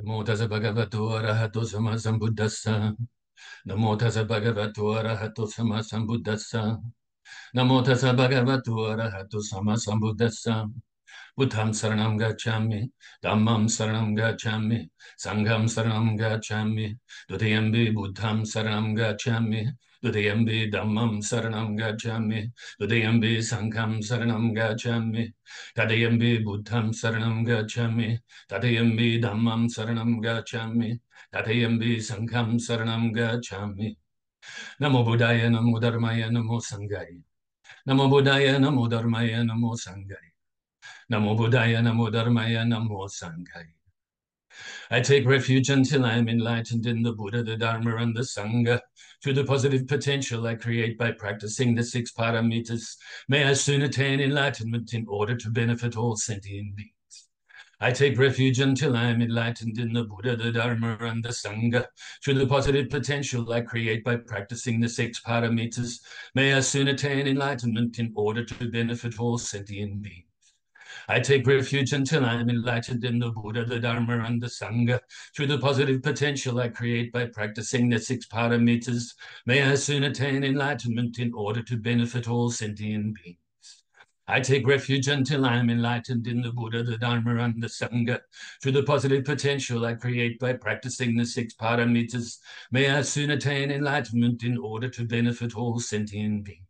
Namo tassa bhagavato arahato sama sambuddhassa. Namo tassa bhagavato arahato sama sambuddhassa. Namo tassa bhagavato arahato sama sambuddhassa. Buddham saranam gacchami, Dhammam saranam gacchami, Sangham saranam gacchami, Dutayambi Buddham saranam gacchami, Dutayambi Dhammam saranam gacchami, Dutayambi Sangham saranam gacchami, Tadayambi Buddham saranam gacchami, Tadayambi Dhammam saranam gacchami, Tadayambi Sangham saranam gacchami. Namo Buddhaya, Namo Dharmaya, Namo Sanghaya. Namo Buddhaya, Namo Dharmaya, Namo Sanghaya. Namo Buddhaya, Namo Dharmaya, Namo Sanghaya. I take refuge until I am enlightened in the Buddha, the Dharma, and the Sangha. Through the positive potential I create by practicing the 6 paramitas, may I soon attain enlightenment in order to benefit all sentient beings. I take refuge until I am enlightened in the Buddha, the Dharma, and the Sangha. Through the positive potential I create by practicing the 6 paramitas, may I soon attain enlightenment in order to benefit all sentient beings. I take refuge until I am enlightened in the Buddha, the Dharma, and the Sangha. Through the positive potential I create by practicing the 6 paramitas, may I soon attain enlightenment in order to benefit all sentient beings. I take refuge until I am enlightened in the Buddha, the Dharma, and the Sangha. Through the positive potential I create by practicing the 6 paramitas, may I soon attain enlightenment in order to benefit all sentient beings.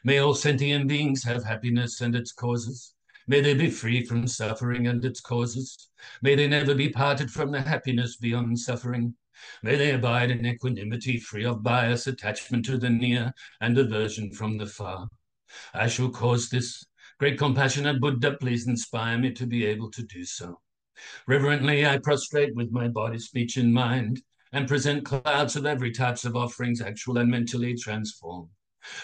May all sentient beings have happiness and its causes. May they be free from suffering and its causes. May they never be parted from the happiness beyond suffering. May they abide in equanimity, free of bias, attachment to the near, and aversion from the far. I shall cause this. Great compassionate Buddha, please inspire me to be able to do so. Reverently, I prostrate with my body, speech, and mind, and present clouds of every types of offerings, actual and mentally transformed.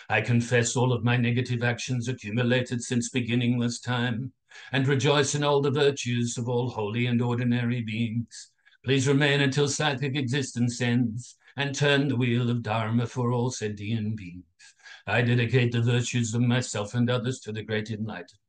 I confess all of my negative actions accumulated since beginningless time, and rejoice in all the virtues of all holy and ordinary beings. Please remain until cyclic existence ends, and turn the wheel of Dharma for all sentient beings. I dedicate the virtues of myself and others to the great enlightenment.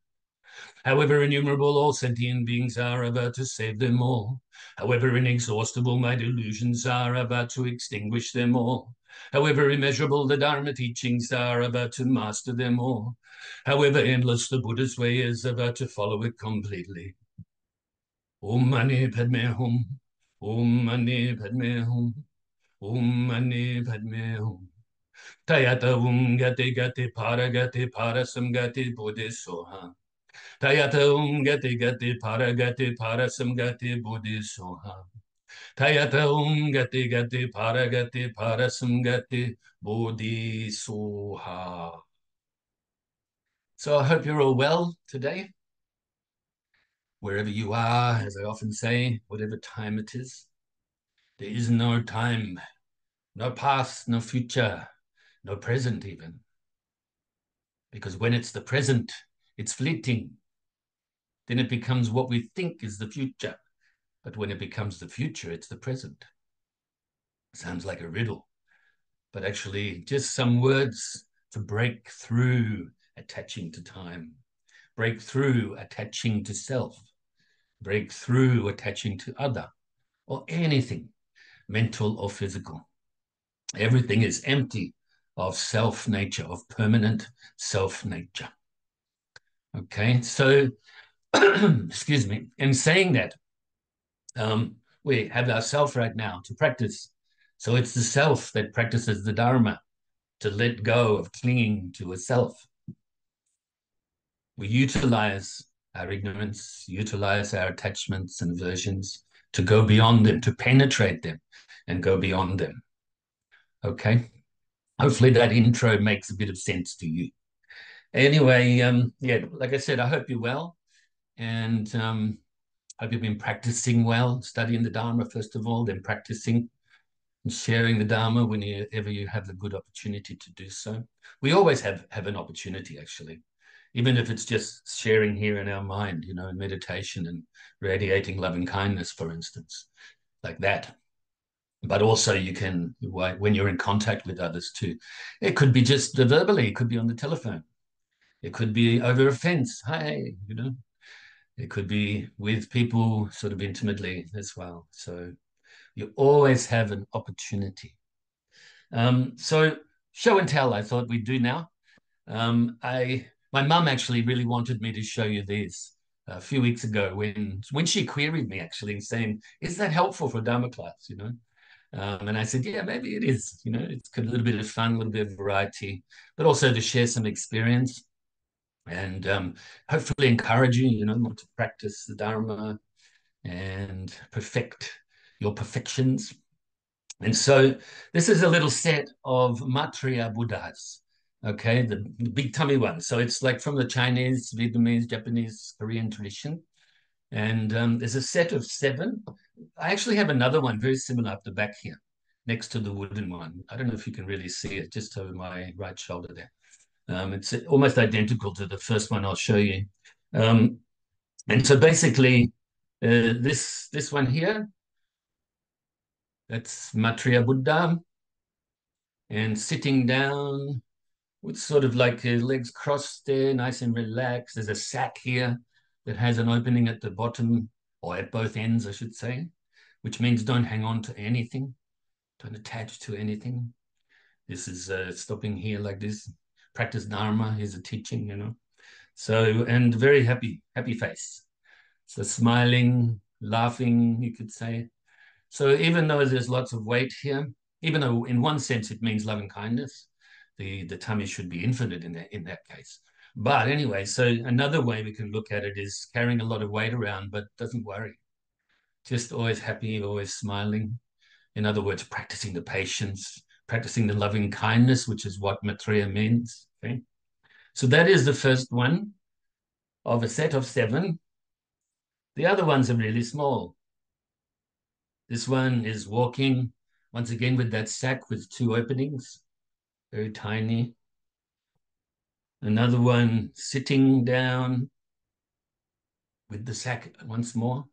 However innumerable all sentient beings are, about to save them all. However inexhaustible my delusions are, about to extinguish them all. However immeasurable the Dharma teachings are, about to master them all. However endless the Buddha's way is, about to follow it completely. Om Mani Padme Hum. Om Mani Padme Hum. Om Mani Padme Hum. Tayata Gati Gati Parasam Gati Bodhisoha. Tayata Gati Parasam Gati Bodhisoha. Tayata Gati Parasam Gati Bodhisoha. So I hope you're all well today. Wherever you are, as I often say, whatever time it is, there is no time, no past, no future, no present even. Because when it's the present, it's fleeting. Then it becomes what we think is the future. But when it becomes the future, it's the present. Sounds like a riddle, but actually just some words to break through attaching to time, break through attaching to self, break through attaching to other, or anything, mental or physical. Everything is empty of self nature, of permanent self nature. Okay, so, excuse me, in saying that, we have ourself right now to practice. So it's the self that practices the Dharma, to let go of clinging to a self. We utilize our ignorance, utilize our attachments and aversions to go beyond them, to penetrate them and go beyond them. Okay? Hopefully that intro makes a bit of sense to you. Anyway, yeah, like I said, I hope you're well, and hope you've been practicing well, studying the Dharma first of all, then practicing and sharing the Dharma whenever you have the good opportunity to do so. We always have an opportunity, actually, even if it's just sharing here in our mind, you know, in meditation and radiating love and kindness, for instance, like that. But also you can, when you're in contact with others too, it could be just verbally, it could be on the telephone, it could be over a fence, hi, you know, It could be with people sort of intimately as well. So you always have an opportunity. So show and tell, I thought we'd do now. My mum actually really wanted me to show you these a few weeks ago when she queried me actually saying, "Is that helpful for Dharma class?" And I said, "Yeah, maybe it is. It's got a little bit of fun, a little bit of variety, but also to share some experience and hopefully encourage you, to practice the Dharma and perfect your perfections." And so this is a little set of Maitreya Buddhas, okay, the big tummy ones. So it's like from the Chinese, Vietnamese, Japanese, Korean tradition. And there's a set of 7. I actually have another one very similar up the back here, next to the wooden one. I don't know if you can really see it, just over my right shoulder there. It's almost identical to the first one I'll show you. Um, and so basically, this one here, that's Maitreya Buddha, and sitting down with sort of like legs crossed there, nice and relaxed. There's a sack here that has an opening at the bottom, or at both ends, I should say, which means don't hang on to anything, don't attach to anything. This is stopping here like this. Practice Dharma is a teaching. So, and very happy face. So smiling, laughing, you could say. So even though there's lots of weight here, even though in one sense it means loving kindness, the tummy should be infinite in that case. But anyway, so another way we can look at it is carrying a lot of weight around, but doesn't worry. Just always happy, always smiling. In other words, practicing the patience, practicing the loving kindness, which is what Maitreya means. Okay? So that is the first one of a set of 7. The other ones are really small. This one is walking, once again, with that sack with 2 openings, very tiny. Another one sitting down with the sack once more.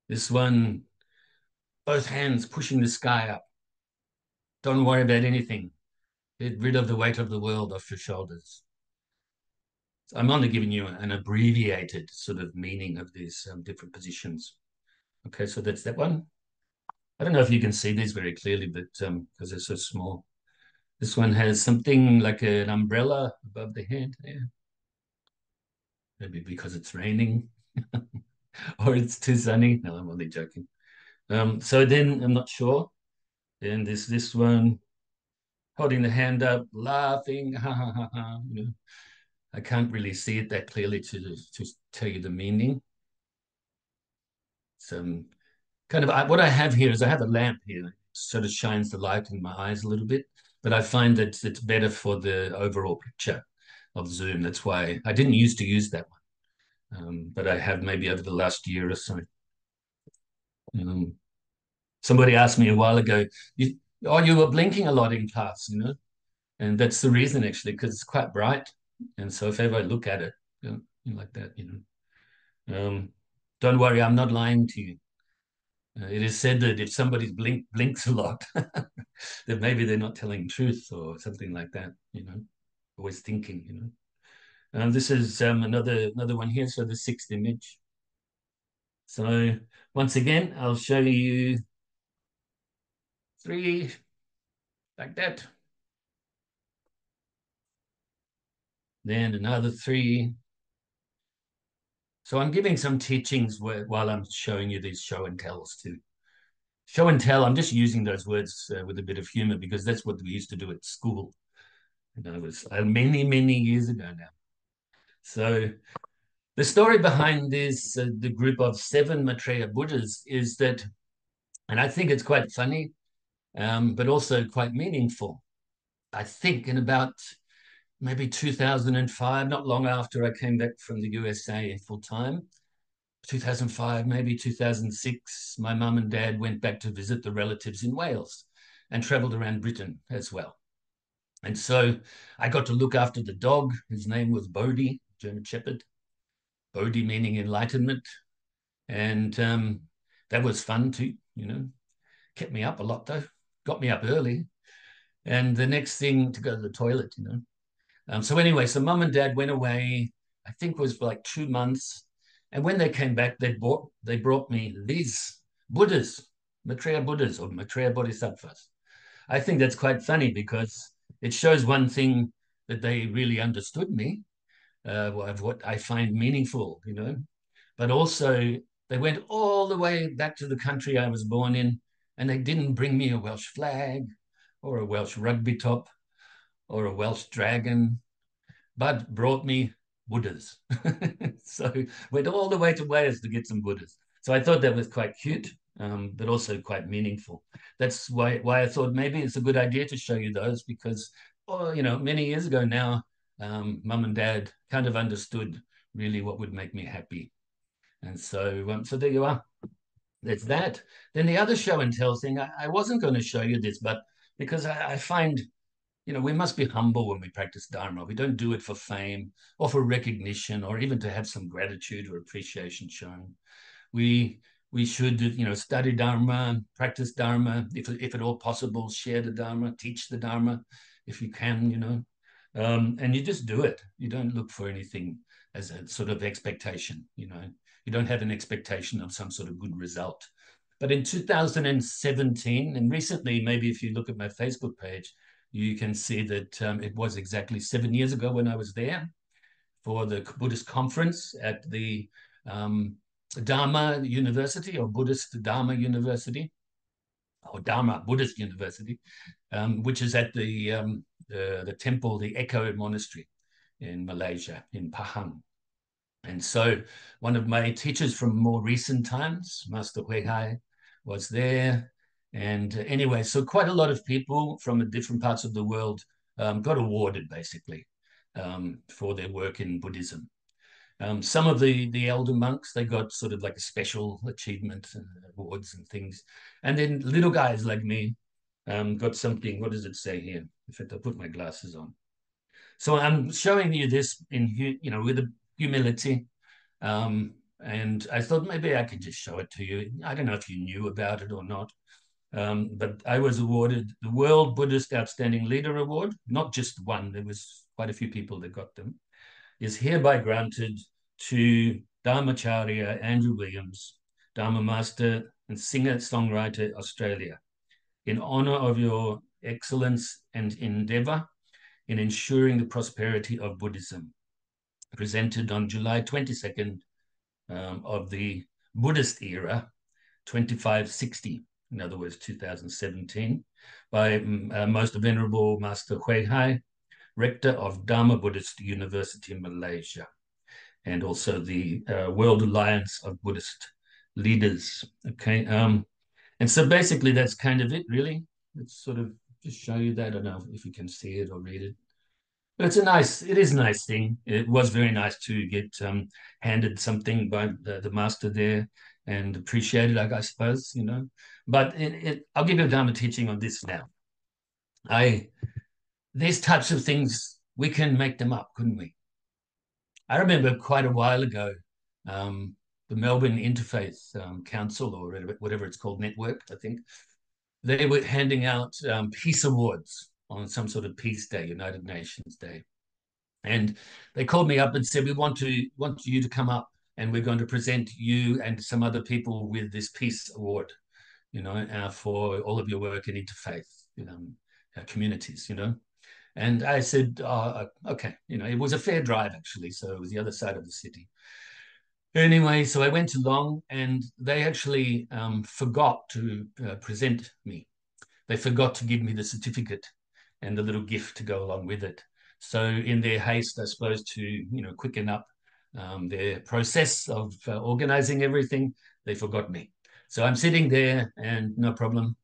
This one, both hands pushing the sky up. Don't worry about anything. Get rid of the weight of the world off your shoulders. So I'm only giving you an abbreviated sort of meaning of these different positions. Okay, so that's that one. I don't know if you can see these very clearly, but because they're so small. This one has something like an umbrella above the head there. Maybe because it's raining or it's too sunny. No, I'm only joking. So then I'm not sure. Then there's this one holding the hand up, laughing. Ha ha ha ha. I can't really see it that clearly to tell you the meaning. So kind of what I have here is I have a lamp here. It sort of shines the light in my eyes a little bit, but I find that it's better for the overall picture of Zoom. That's why I didn't used to use that one, but I have maybe over the last year or so. Somebody asked me a while ago, you were blinking a lot in class. And that's the reason actually, because it's quite bright. And so if ever I look at it, like that. Don't worry, I'm not lying to you. It is said that if somebody blinks a lot, that maybe they're not telling truth or something like that. Always thinking. This is another one here. So the 6th image. So once again, I'll show you 3 like that. Then another 3. So I'm giving some teachings while I'm showing you these show and tells too. Show and tell, I'm just using those words with a bit of humor because that's what we used to do at school. It was many, many years ago now. So the story behind this, the group of 7 Maitreya Buddhas is that, and I think it's quite funny, but also quite meaningful. I think in about maybe 2005, not long after I came back from the USA full time, 2005, maybe 2006, my mum and dad went back to visit the relatives in Wales and traveled around Britain as well. And so I got to look after the dog. His name was Bodhi, German Shepherd. Bodhi meaning enlightenment. And that was fun too. Kept me up a lot though, got me up early. And the next thing to go to the toilet. So anyway, so mum and dad went away I think it was for like 2 months. And when they came back, they brought me these Buddhas, Maitreya Buddhas or Maitreya Bodhisattvas. I think that's quite funny because it shows one thing, that they really understood me, of what I find meaningful, but also they went all the way back to the country I was born in, and they didn't bring me a Welsh flag or a Welsh rugby top or a Welsh dragon, but brought me Buddhas. So went all the way to Wales to get some Buddhas. So I thought that was quite cute, but also quite meaningful. That's why I thought maybe it's a good idea to show you those, because, oh, many years ago now, mum and dad kind of understood really what would make me happy. And so there you are. That's that. Then the other show and tell thing, I wasn't going to show you this, but because I find, we must be humble when we practice Dharma. We don't do it for fame or for recognition or even to have some gratitude or appreciation shown. We we should, study Dharma, practice Dharma, if at all possible, share the Dharma, teach the Dharma, if you can. And you just do it. You don't look for anything as a sort of expectation. You don't have an expectation of some sort of good result. But in 2017, and recently, maybe if you look at my Facebook page, you can see that it was exactly 7 years ago when I was there for the Buddhist conference at the Dharma University, or Buddhist Dharma University, or Dharma Buddhist University, which is at the temple, the Echo Monastery in Malaysia, in Pahang. And so one of my teachers from more recent times, Master Hui Hai, was there. And anyway, so quite a lot of people from different parts of the world got awarded, basically, for their work in Buddhism. Some of the elder monks, they got sort of like a special achievement awards and things. And then little guys like me got something. What does it say here? In fact, I'll put my glasses on. So I'm showing you this with a humility. And I thought maybe I could just show it to you. I don't know if you knew about it or not. But I was awarded the World Buddhist Outstanding Leader Award, not just one, there was quite a few people that got them, is hereby granted to Dharmacharya Andrew Williams, Dharma Master and singer-songwriter, Australia, in honor of your excellence and endeavor in ensuring the prosperity of Buddhism, presented on July 22nd of the Buddhist era, 2560, in other words, 2017, by Most Venerable Master Hui Hai, Rector of Dharma Buddhist University in Malaysia, and also the World Alliance of Buddhist Leaders. Okay, and so basically that's kind of it, really. Let's sort of just show you that. I don't know if you can see it or read it. But it is a nice thing. It was very nice to get handed something by the master there and appreciated, I suppose, But I'll give you a Dharma teaching on this now. These types of things, we can make them up, couldn't we? I remember quite a while ago, the Melbourne Interfaith Council, or whatever it's called, network, I think, they were handing out peace awards on some sort of peace day, United Nations Day. And they called me up and said, we want you to come up, and we're going to present you and some other people with this peace award, for all of your work in interfaith communities, And I said, oh, okay, it was a fair drive, actually. So it was the other side of the city. Anyway, so I went along, and they actually forgot to present me. They forgot to give me the certificate and the little gift to go along with it. So in their haste, I suppose, to quicken up their process of organizing everything, they forgot me. So I'm sitting there, and no problem,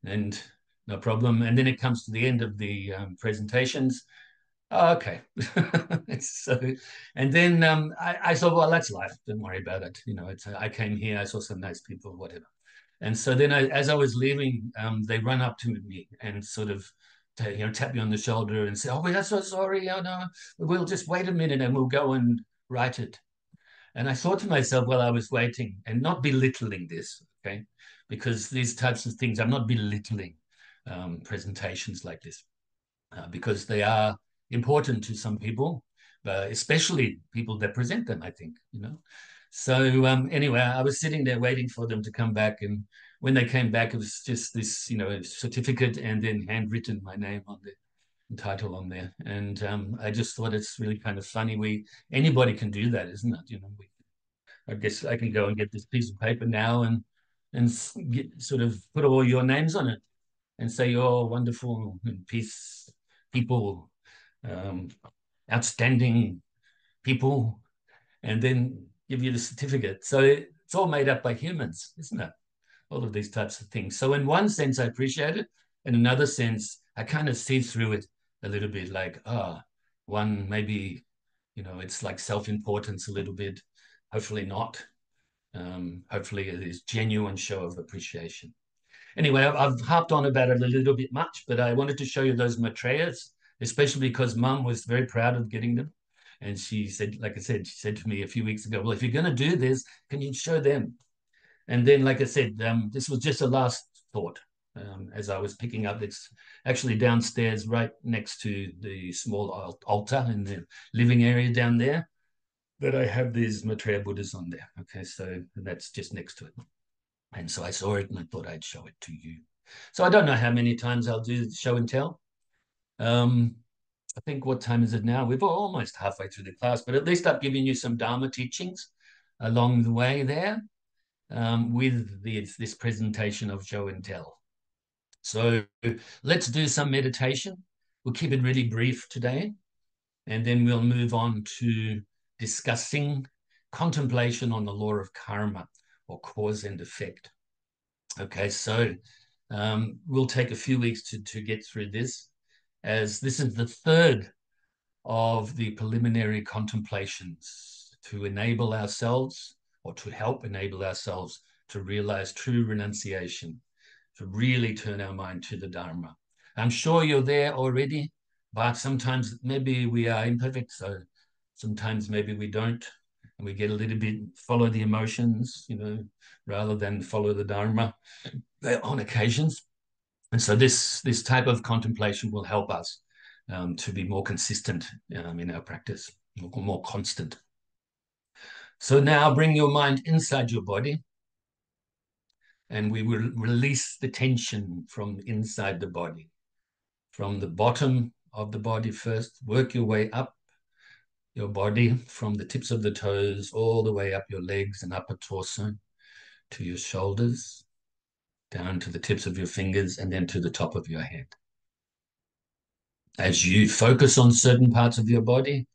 and no problem. And then it comes to the end of the presentations. Oh, okay. So, and then I thought, well, that's life. Don't worry about it. I came here, I saw some nice people, whatever. And so then as I was leaving, they run up to me and sort of, tap me on the shoulder and say, oh, we're so sorry. Oh, no, we'll just wait a minute and we'll go and write it. And I thought to myself while I was waiting, and not belittling this, okay, because these types of things, I'm not belittling presentations like this, because they are important to some people, especially people that present them, I think, you know. So anyway, I was sitting there waiting for them to come back. And when they came back, it was just this, you know, certificate and then handwritten my name on the title on there. And I just thought it's really kind of funny. Anybody can do that, isn't it? You know, I guess I can go and get this piece of paper now and sort of put all your names on it and say you're wonderful and peace people, um, outstanding people, and then give you the certificate. So it's all made up by humans, isn't it? All of these types of things. So in one sense, I appreciate it. In another sense, I kind of see through it a little bit like, one maybe, you know, it's like self-importance a little bit. Hopefully not. Hopefully it is genuine show of appreciation. Anyway, I've harped on about it a little bit much, but I wanted to show you those Maitreya's, especially because Mum was very proud of getting them. And she said, like I said, she said to me a few weeks ago, well, if you're going to do this, can you show them? And then, like I said, this was just a last thought as I was picking up. It's actually downstairs right next to the small altar in the living area down there that I have these Maitreya Buddhas on there. Okay, so that's just next to it. And so I saw it and I thought I'd show it to you. So I don't know how many times I'll do show and tell. I think, what time is it now? We're almost halfway through the class, but at least I've given you some Dharma teachings along the way there with this presentation of show and tell. So let's do some meditation. We'll keep it really brief today, and then we'll move on to discussing contemplation on the law of karma, or cause and effect. Okay, so we'll take a few weeks to get through this, as this is the third of the preliminary contemplations to enable ourselves, or to help enable ourselves, to realize true renunciation, to really turn our mind to the Dharma. I'm sure you're there already, but sometimes maybe we are imperfect, so sometimes maybe we don't, and we get a little bit follow the emotions, you know, rather than follow the Dharma on occasions. And so this type of contemplation will help us to be more consistent in our practice, more constant. So now bring your mind inside your body, and we will release the tension from inside the body. From the bottom of the body first, work your way up your body from the tips of the toes all the way up your legs and upper torso to your shoulders, down to the tips of your fingers, and then to the top of your head. As you focus on certain parts of your body,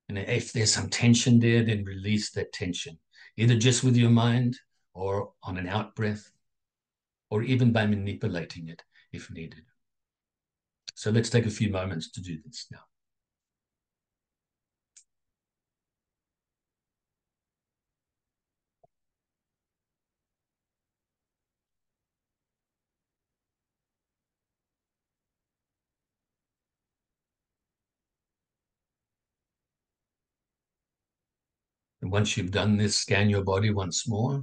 and if there's some tension there, then release that tension, either just with your mind or on an out breath, or even by manipulating it if needed. So let's take a few moments to do this now. And once you've done this, scan your body once more,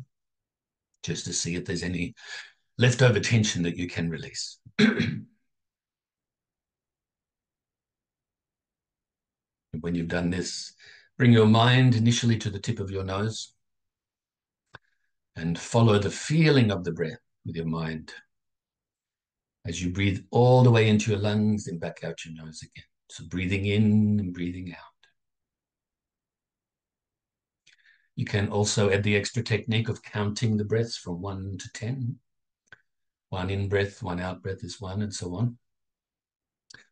just to see if there's any leftover tension that you can release. And when you've done this, bring your mind initially to the tip of your nose and follow the feeling of the breath with your mind as you breathe all the way into your lungs and back out your nose again. So breathing in and breathing out. You can also add the extra technique of counting the breaths from 1 to 10. 1 in breath, 1 out breath is 1, and so on.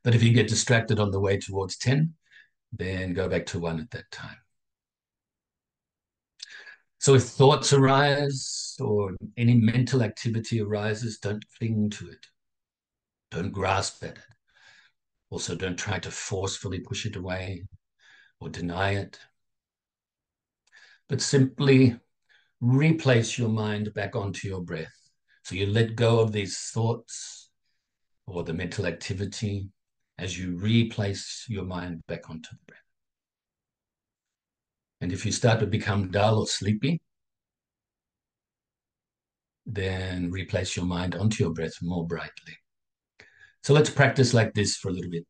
But if you get distracted on the way towards 10, then go back to 1 at that time. So if thoughts arise or any mental activity arises, don't cling to it. Don't grasp at it. Also, don't try to forcefully push it away or deny it, but simply replace your mind back onto your breath. So you let go of these thoughts or the mental activity as you replace your mind back onto the breath. And if you start to become dull or sleepy, then replace your mind onto your breath more brightly. So let's practice like this for a little bit.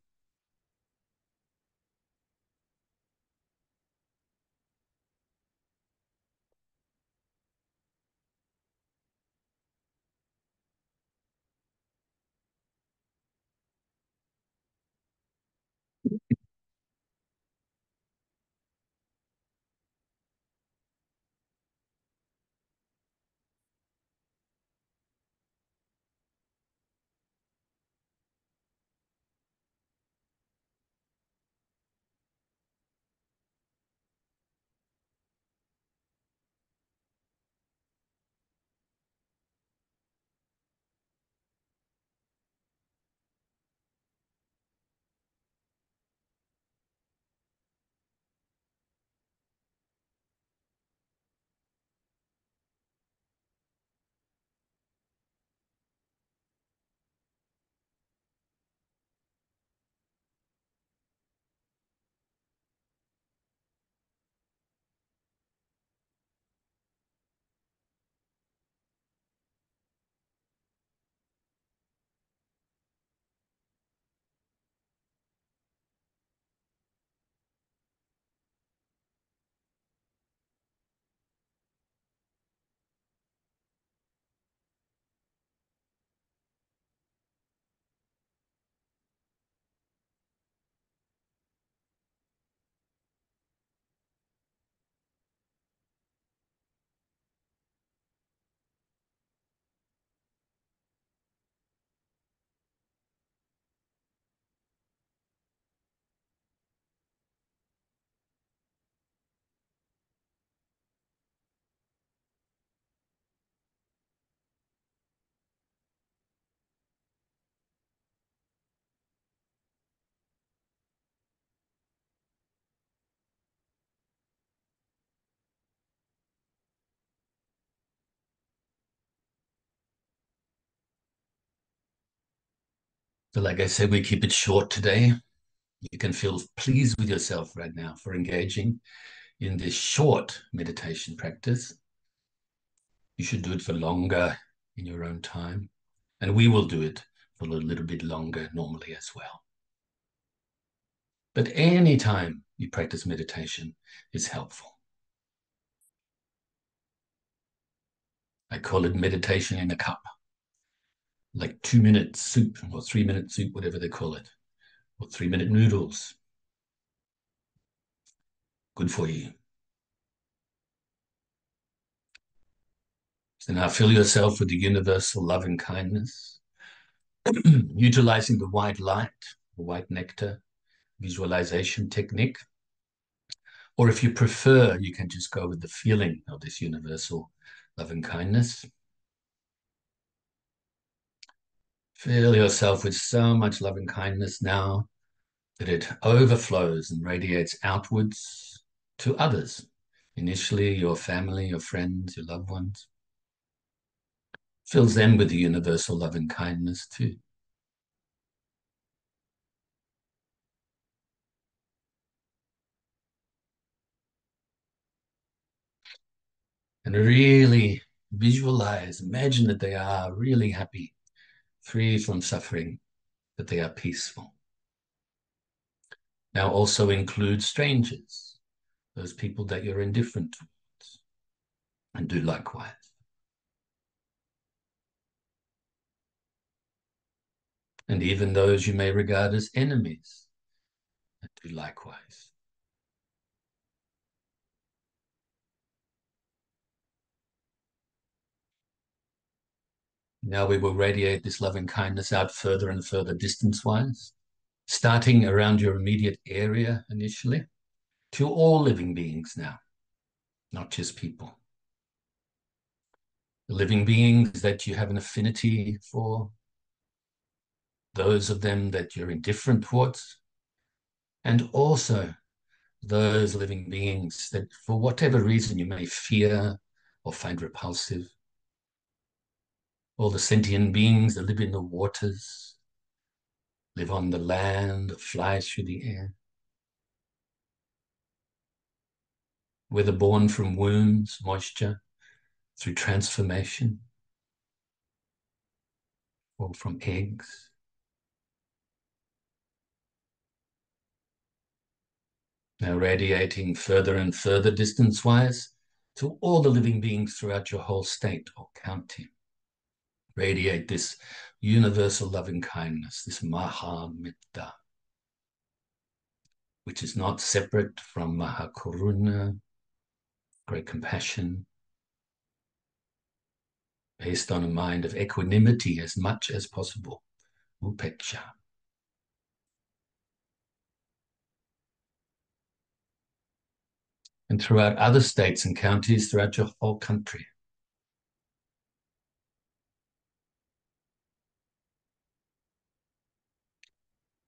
So like I said, we keep it short today. You can feel pleased with yourself right now for engaging in this short meditation practice. You should do it for longer in your own time. And we will do it for a little bit longer normally as well. But any time you practice meditation is helpful. I call it meditation in a cup, like 2-minute soup or 3-minute soup, whatever they call it, or 3-minute noodles. Good for you. So now fill yourself with the universal loving kindness, utilizing the white light, the white nectar visualization technique. Or if you prefer, you can just go with the feeling of this universal loving kindness. Fill yourself with so much loving kindness now that it overflows and radiates outwards to others. Initially, your family, your friends, your loved ones. Fills them with the universal loving kindness too. And really visualize, imagine that they are really happy, free from suffering, that they are peaceful. Now also include strangers, those people that you're indifferent towards, and do likewise. And even those you may regard as enemies, and do likewise. Now we will radiate this loving kindness out further and further distance-wise, starting around your immediate area initially, to all living beings now, not just people. The living beings that you have an affinity for, those of them that you're indifferent towards, and also those living beings that for whatever reason you may fear or find repulsive. All the sentient beings that live in the waters, live on the land, fly through the air, whether born from wombs, moisture, through transformation, or from eggs. Now radiating further and further distance-wise to all the living beings throughout your whole state or county. Radiate this universal loving kindness, this Mahametta, which is not separate from Mahakaruna, great compassion, based on a mind of equanimity as much as possible, upeksha. And throughout other states and counties throughout your whole country.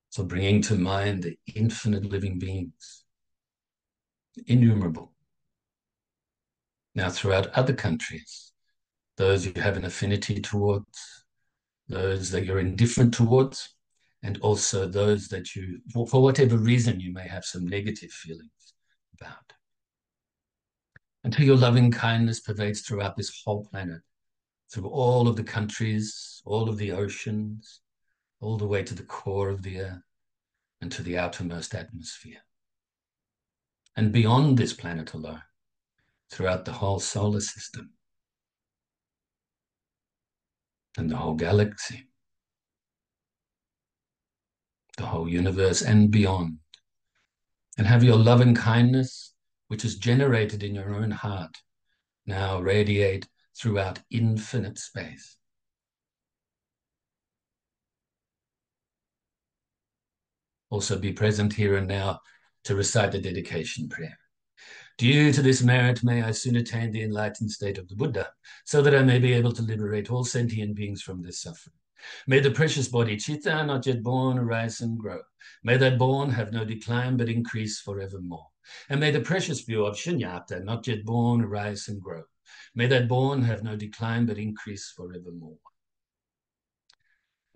So bringing to mind the infinite living beings, innumerable. Now throughout other countries, those you have an affinity towards, those that you're indifferent towards, and also those that you, for whatever reason, you may have some negative feelings about. Until your loving kindness pervades throughout this whole planet, through all of the countries, all of the oceans, all the way to the core of the earth and to the outermost atmosphere. And beyond this planet alone, throughout the whole solar system and the whole galaxy, the whole universe and beyond. And have your loving kindness, which is generated in your own heart, now radiate throughout infinite space. Also be present here and now to recite the dedication prayer. Due to this merit, may I soon attain the enlightened state of the Buddha, so that I may be able to liberate all sentient beings from this suffering. May the precious Bodhicitta, not yet born, arise and grow. May that born have no decline, but increase forevermore. And may the precious view of Shunyata, not yet born, arise and grow. May that born have no decline, but increase forevermore.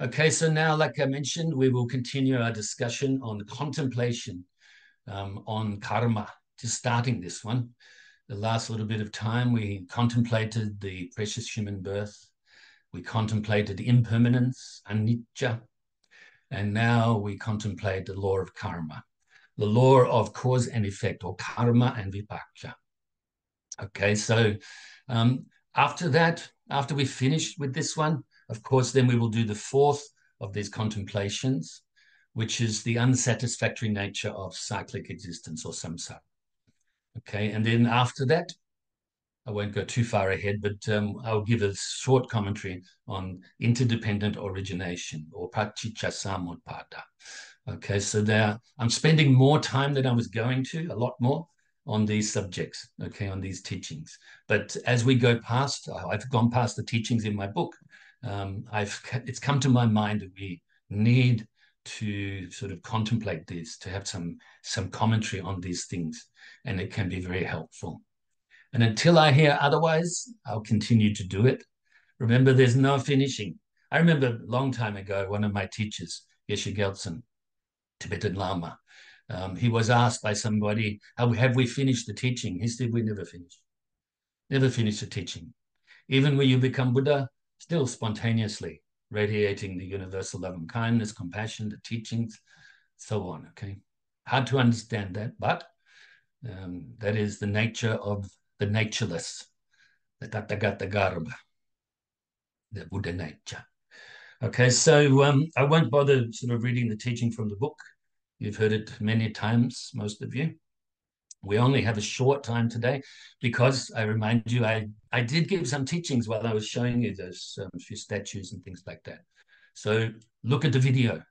Okay, so now, like I mentioned, we will continue our discussion on contemplation, on karma, just starting this one. The last little bit of time, we contemplated the precious human birth. We contemplated impermanence, anicca, and now we contemplate the law of karma, the law of cause and effect, or karma and vipakya. Okay, so after that, after we finish with this one, of course, then we will do the fourth of these contemplations, which is the unsatisfactory nature of cyclic existence or samsara. Okay, and then after that, I won't go too far ahead, but I'll give a short commentary on interdependent origination or paticca samutpada. Okay, so there I'm spending more time than I was going to, a lot more, on these subjects, okay, on these teachings. But as we go past, I've gone past the teachings in my book. It's come to my mind that we need to sort of contemplate this, to have some commentary on these things, and it can be very helpful. And until I hear otherwise, I'll continue to do it. Remember, there's no finishing. I remember a long time ago, one of my teachers, Geshe Gelsen, Tibetan Lama, he was asked by somebody, have we finished the teaching? He said, we never finished. Never finished the teaching. Even when you become Buddha, still spontaneously radiating the universal love and kindness, compassion, the teachings, so on, okay? Hard to understand that, but that is the nature of the natureless, the Tathagata Garbha, the Buddha nature. Okay, so I won't bother sort of reading the teaching from the book. You've heard it many times, most of you. We only have a short time today because I remind you, I did give some teachings while I was showing you those few statues and things like that. So look at the video,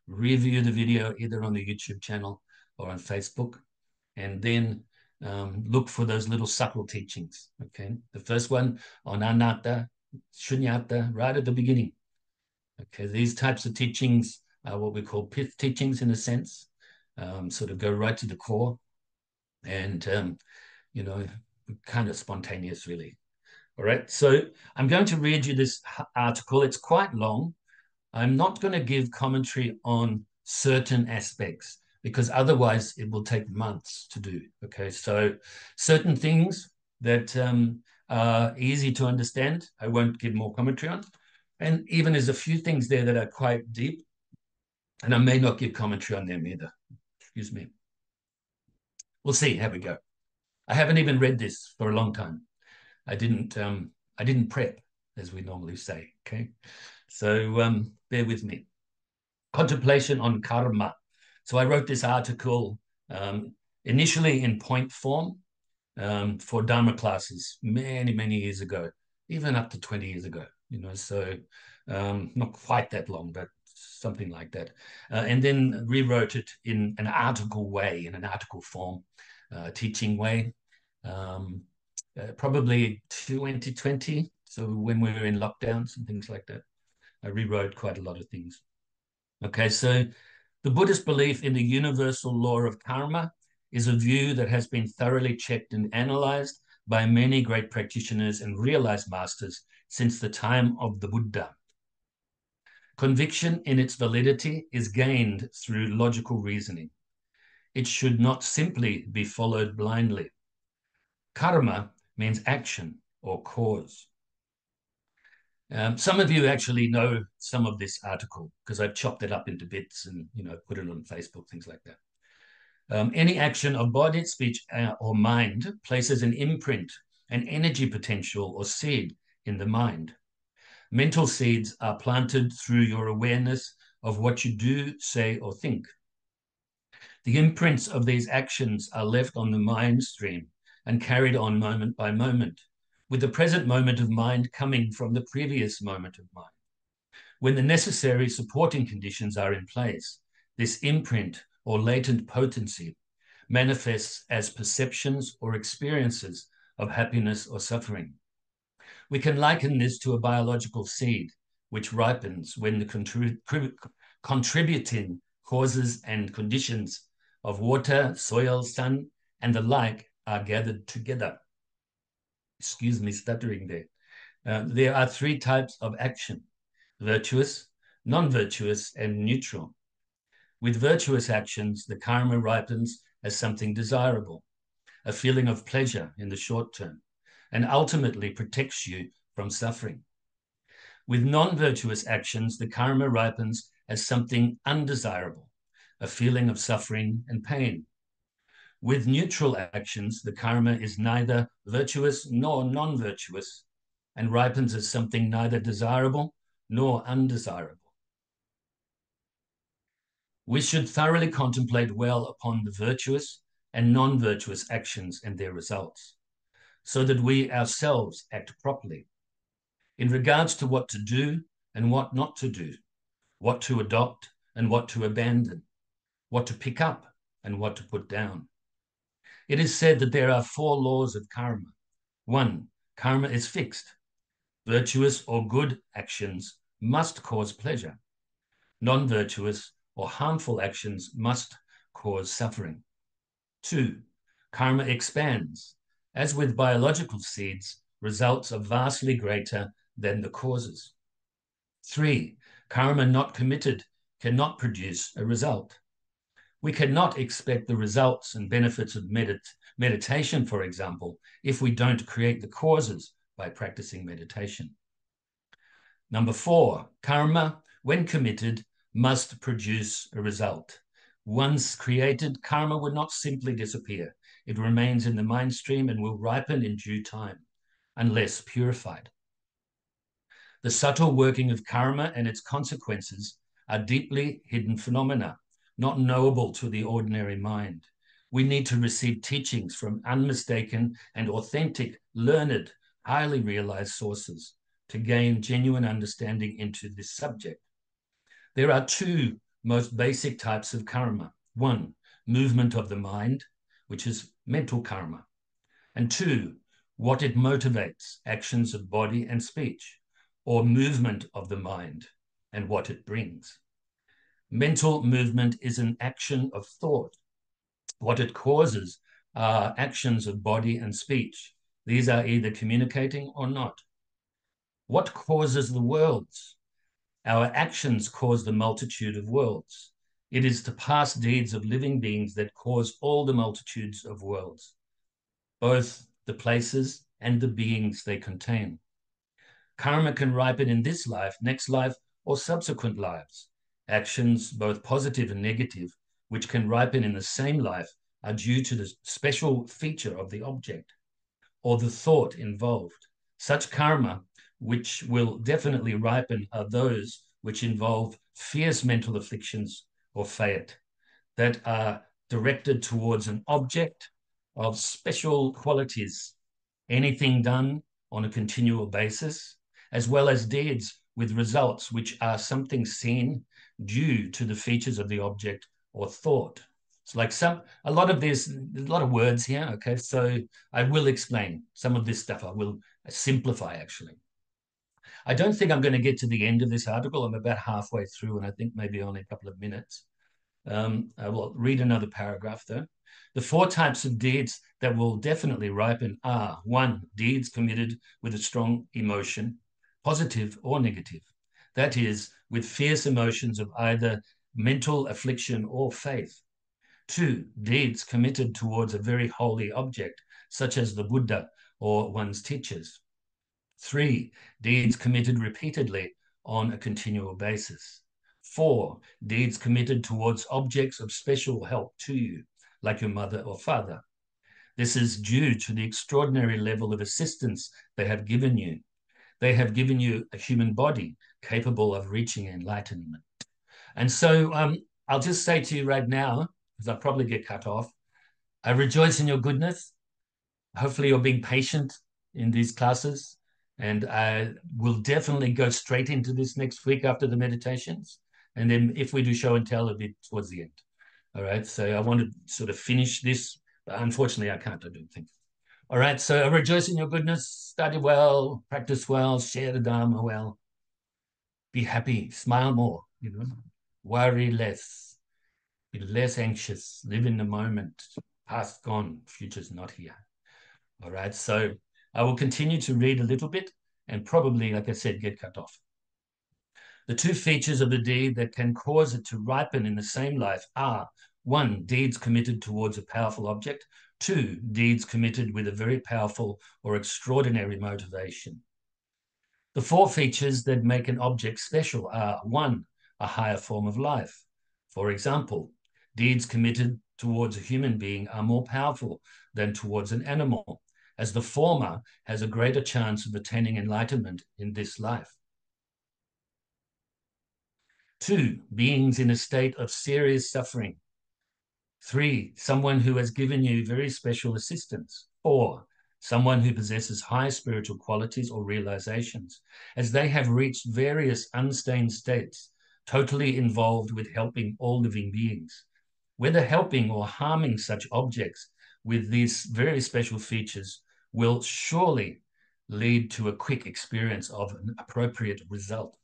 review the video either on the YouTube channel or on Facebook, and then look for those little subtle teachings, okay? The first one on anatta, shunyata, right at the beginning. Okay, these types of teachings are what we call pith teachings in a sense, sort of go right to the core and, kind of spontaneous, really. All right, so I'm going to read you this article. It's quite long. I'm not going to give commentary on certain aspects because otherwise it will take months to do. Okay, so certain things that are easy to understand, I won't give more commentary on. And even there's a few things there that are quite deep, and I may not give commentary on them either. Excuse me. We'll see how we go. I haven't even read this for a long time. I didn't prep, as we normally say. Okay, so bear with me. Contemplation on karma. So I wrote this article initially in point form for Dharma classes many years ago, even up to 20 years ago. So not quite that long, but something like that. And then rewrote it in an article way, in an article form, teaching way. Probably 2020, so when we were in lockdowns and things like that. I rewrote quite a lot of things. Okay, so the Buddhist belief in the universal law of karma is a view that has been thoroughly checked and analyzed by many great practitioners and realized masters since the time of the Buddha. Conviction in its validity is gained through logical reasoning. It should not simply be followed blindly. Karma means action or cause. Some of you actually know some of this article because I've chopped it up into bits and put it on Facebook, things like that. Any action of body, speech, or mind places an imprint, an energy potential or seed in the mind. Mental seeds are planted through your awareness of what you do, say, or think. The imprints of these actions are left on the mind stream and carried on moment by moment, with the present moment of mind coming from the previous moment of mind. When the necessary supporting conditions are in place, this imprint or latent potency manifests as perceptions or experiences of happiness or suffering. We can liken this to a biological seed, which ripens when the contributing causes and conditions of water, soil, sun, and the like are gathered together. Excuse me, stuttering there. There are three types of action: virtuous, non-virtuous, and neutral. With virtuous actions, the karma ripens as something desirable, a feeling of pleasure in the short term, and ultimately protects you from suffering. With non-virtuous actions, the karma ripens as something undesirable, a feeling of suffering and pain. With neutral actions, the karma is neither virtuous nor non-virtuous and ripens as something neither desirable nor undesirable. We should thoroughly contemplate well upon the virtuous and non-virtuous actions and their results, so that we ourselves act properly in regards to what to do and what not to do, what to adopt and what to abandon, what to pick up and what to put down. It is said that there are 4 laws of karma. 1, karma is fixed. Virtuous or good actions must cause pleasure. Non-virtuous or harmful actions must cause suffering. 2, karma expands. As with biological seeds, results are vastly greater than the causes. 3, karma not committed cannot produce a result. We cannot expect the results and benefits of meditation, for example, if we don't create the causes by practicing meditation. Number 4, karma, when committed, must produce a result. Once created, karma would not simply disappear. It remains in the mind stream and will ripen in due time, unless purified. The subtle working of karma and its consequences are deeply hidden phenomena, not knowable to the ordinary mind. We need to receive teachings from unmistaken and authentic, learned, highly realized sources to gain genuine understanding into this subject. There are 2 most basic types of karma. 1, movement of the mind, which is mental karma. And 2, what it motivates, actions of body and speech, or movement of the mind and what it brings. Mental movement is an action of thought. What it causes are actions of body and speech. These are either communicating or not. What causes the worlds? Our actions cause the multitude of worlds. It is the past deeds of living beings that cause all the multitudes of worlds, both the places and the beings they contain. Karma can ripen in this life, next life, or subsequent lives. Actions, both positive and negative, which can ripen in the same life, are due to the special feature of the object or the thought involved. Such karma, which will definitely ripen, are those which involve fierce mental afflictions or fayat that are directed towards an object of special qualities, anything done on a continual basis, as well as deeds with results which are something seen due to the features of the object or thought. It's like a lot of words here, okay? So I will explain some of this stuff. I will simplify, actually. I don't think I'm going to get to the end of this article. I'm about halfway through, and I think maybe only a couple of minutes. I will read another paragraph, though. The 4 types of deeds that will definitely ripen are: 1, deeds committed with a strong emotion, positive or negative. That is, with fierce emotions of either mental affliction or faith. 2, deeds committed towards a very holy object, such as the Buddha or one's teachers. 3, deeds committed repeatedly on a continual basis. 4, deeds committed towards objects of special help to you, like your mother or father. This is due to the extraordinary level of assistance they have given you. They have given you a human body capable of reaching enlightenment. And so I'll just say to you right now, because I'll probably get cut off, I rejoice in your goodness. Hopefully you're being patient in these classes. And I will definitely go straight into this next week after the meditations. And then if we do show and tell, it'll be towards the end. All right. So I want to sort of finish this, but unfortunately I can't, I don't think. All right. So I rejoice in your goodness, study well, practice well, share the Dharma well, be happy, smile more, worry less, be less anxious, live in the moment, past gone, future's not here. All right. So I will continue to read a little bit and probably, like I said, get cut off. The two features of a deed that can cause it to ripen in the same life are: 1, deeds committed towards a powerful object; 2, deeds committed with a very powerful or extraordinary motivation. The 4 features that make an object special are: 1, a higher form of life. For example, deeds committed towards a human being are more powerful than towards an animal, as the former has a greater chance of attaining enlightenment in this life. 2, beings in a state of serious suffering. 3, someone who has given you very special assistance. 4, someone who possesses high spiritual qualities or realizations, as they have reached various unstained states, totally involved with helping all living beings. Whether helping or harming such objects with these very special features will surely lead to a quick experience of an appropriate result.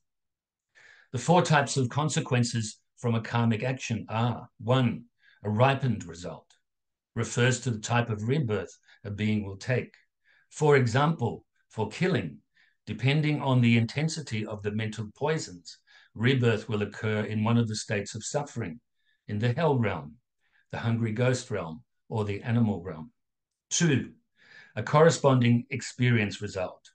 The 4 types of consequences from a karmic action are: 1, a ripened result, refers to the type of rebirth a being will take. For example, for killing, depending on the intensity of the mental poisons, rebirth will occur in one of the states of suffering, in the hell realm, the hungry ghost realm, or the animal realm. 2, a corresponding experience result,